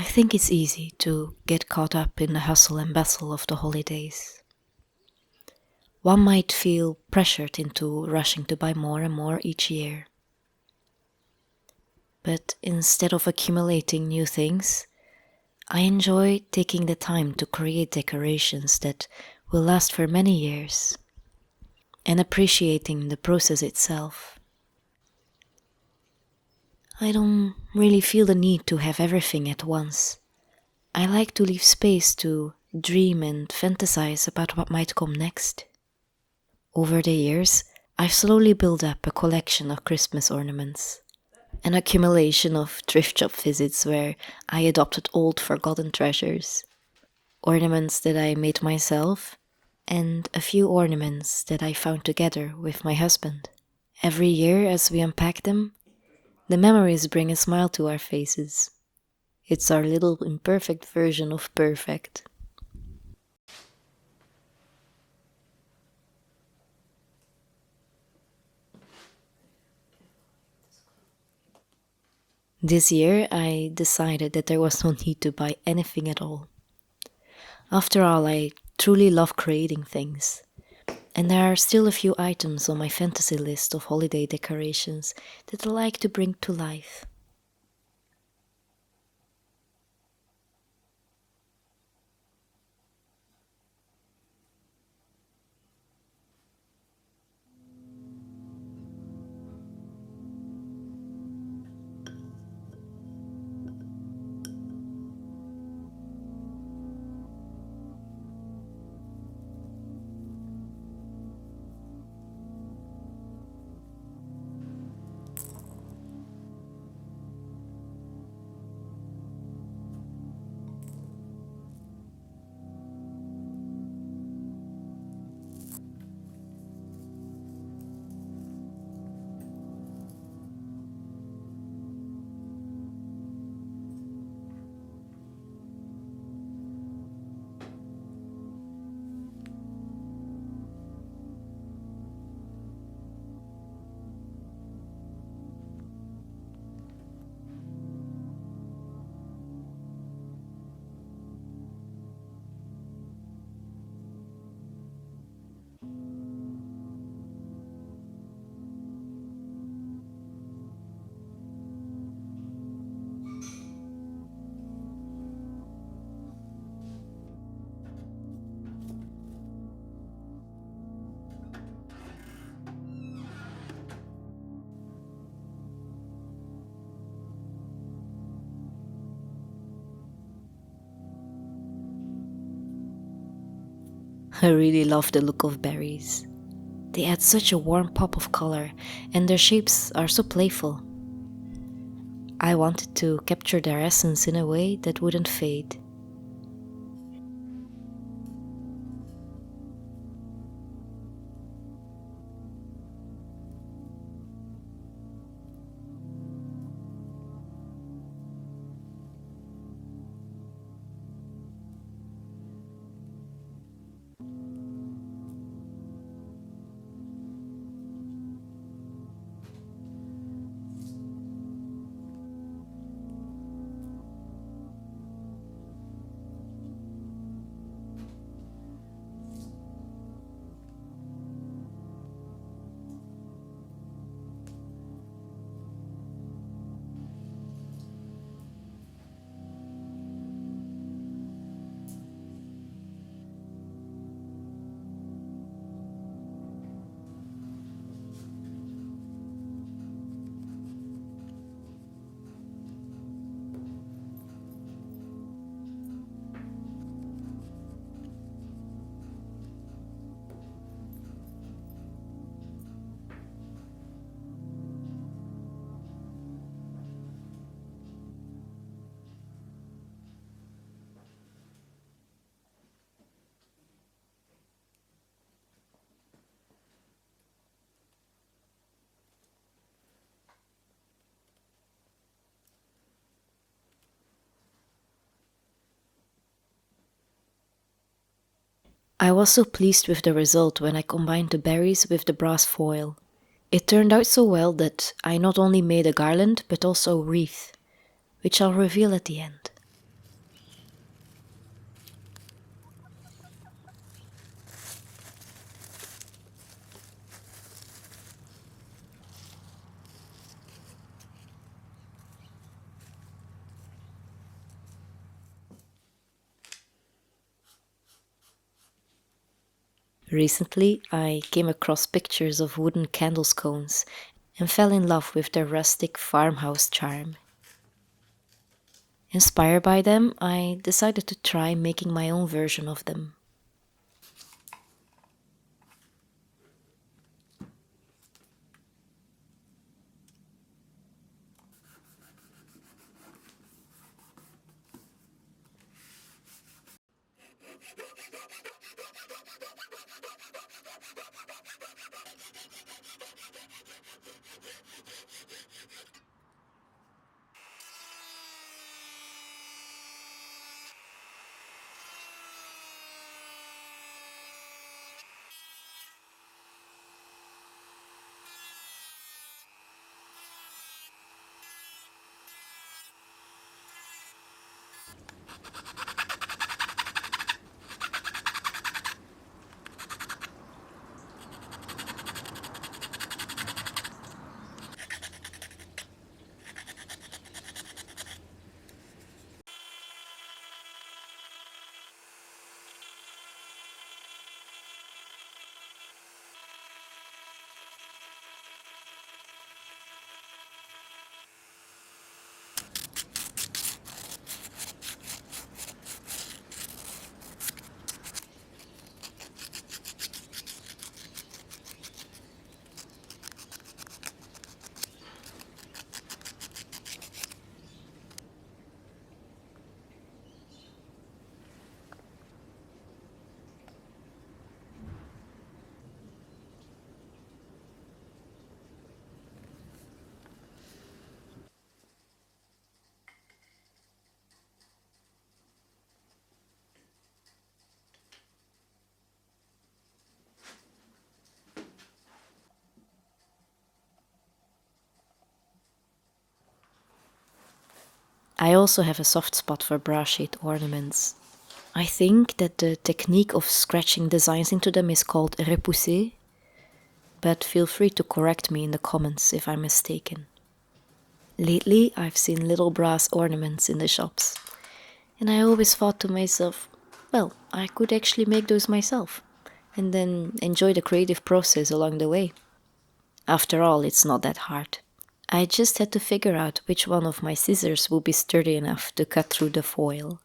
think it's easy to get caught up in the hustle and bustle of the holidays. One might feel pressured into rushing to buy more and more each year. But instead of accumulating new things, I enjoy taking the time to create decorations that will last for many years and appreciating the process itself. I don't really feel the need to have everything at once. I like to leave space to dream and fantasize about what might come next. Over the years, I've slowly built up a collection of Christmas ornaments, an accumulation of thrift shop visits where I adopted old forgotten treasures, ornaments that I made myself, and a few ornaments that I found together with my husband. Every year, as we unpack them, the memories bring a smile to our faces. It's our little imperfect version of perfect. This year, I decided that there was no need to buy anything at all. After all, I truly love creating things, and there are still a few items on my fantasy list of holiday decorations that I like to bring to life. I really love the look of berries. They add such a warm pop of color, and their shapes are so playful. I wanted to capture their essence in a way that wouldn't fade. I was so pleased with the result when I combined the berries with the brass foil. It turned out so well that I not only made a garland but also a wreath, which I'll reveal at the end. Recently, I came across pictures of wooden candle scones and fell in love with their rustic farmhouse charm. Inspired by them, I decided to try making my own version of them. I also have a soft spot for brass-shaped ornaments. I think that the technique of scratching designs into them is called repousser, but feel free to correct me in the comments if I'm mistaken. Lately, I've seen little brass ornaments in the shops, and I always thought to myself, well, I could actually make those myself, and then enjoy the creative process along the way. After all, it's not that hard. I just had to figure out which one of my scissors would be sturdy enough to cut through the foil.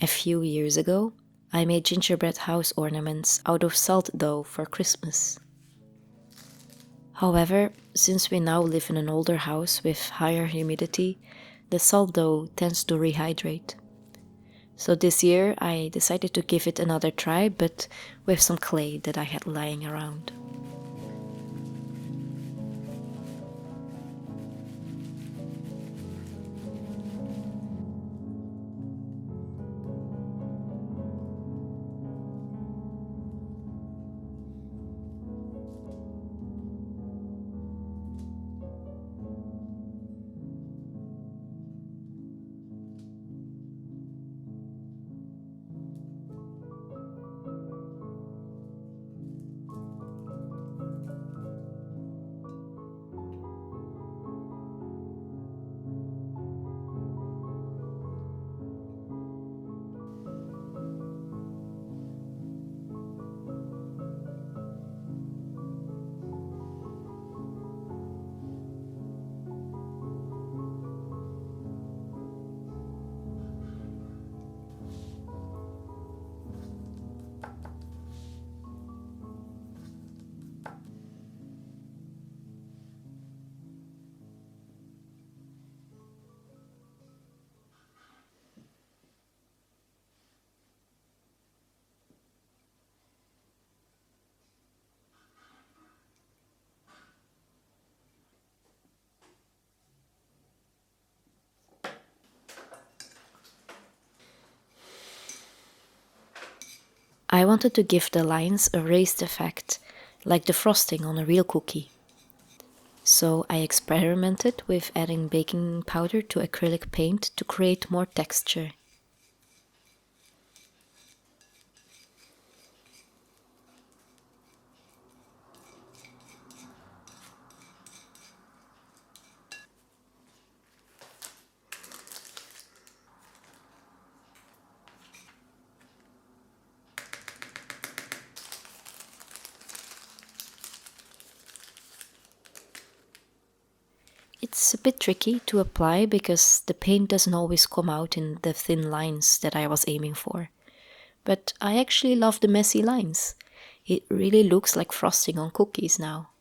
A few years ago, I made gingerbread house ornaments out of salt dough for Christmas. However, since we now live in an older house with higher humidity, the salt dough tends to rehydrate. So this year I decided to give it another try, but with some clay that I had lying around. I wanted to give the lines a raised effect, like the frosting on a real cookie. So I experimented with adding baking powder to acrylic paint to create more texture. It's a bit tricky to apply because the paint doesn't always come out in the thin lines that I was aiming for. But I actually love the messy lines. It really looks like frosting on cookies now.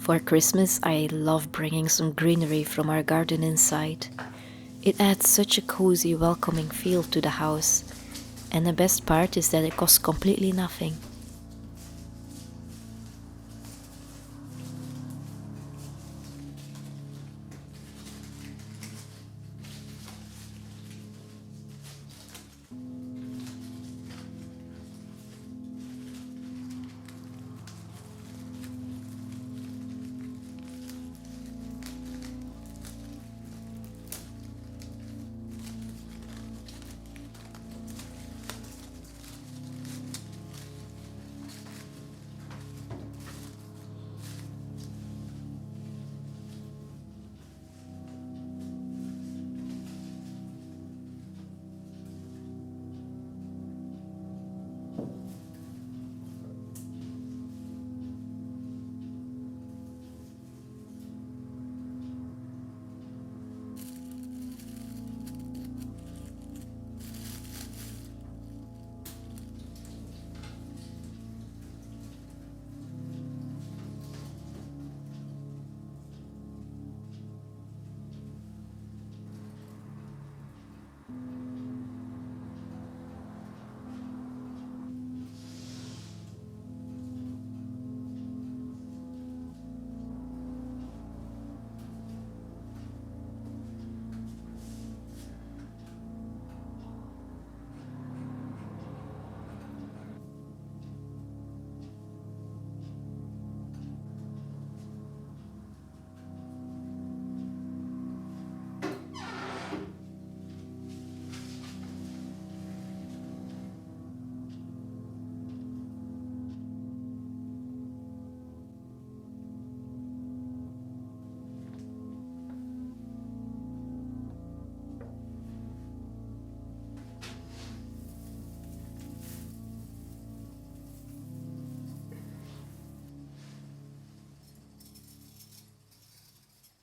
For Christmas, I love bringing some greenery from our garden inside. It adds such a cozy, welcoming feel to the house. And the best part is that it costs completely nothing.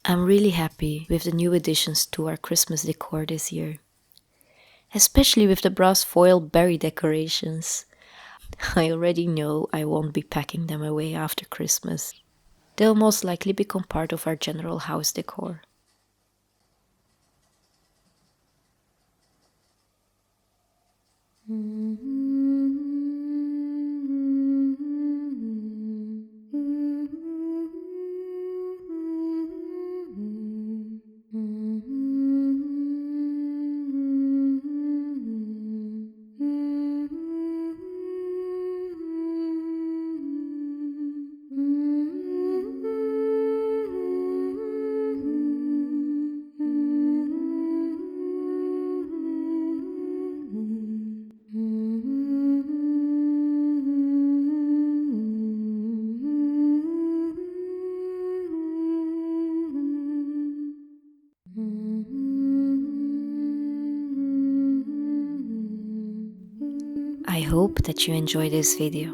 I'm really happy with the new additions to our Christmas decor this year, especially with the brass foil berry decorations. I already know I won't be packing them away after Christmas. They'll most likely become part of our general house decor. I hope that you enjoy this video,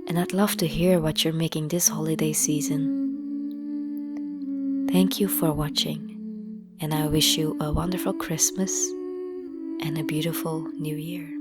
and I'd love to hear what you're making this holiday season. Thank you for watching, and I wish you a wonderful Christmas and a beautiful New Year.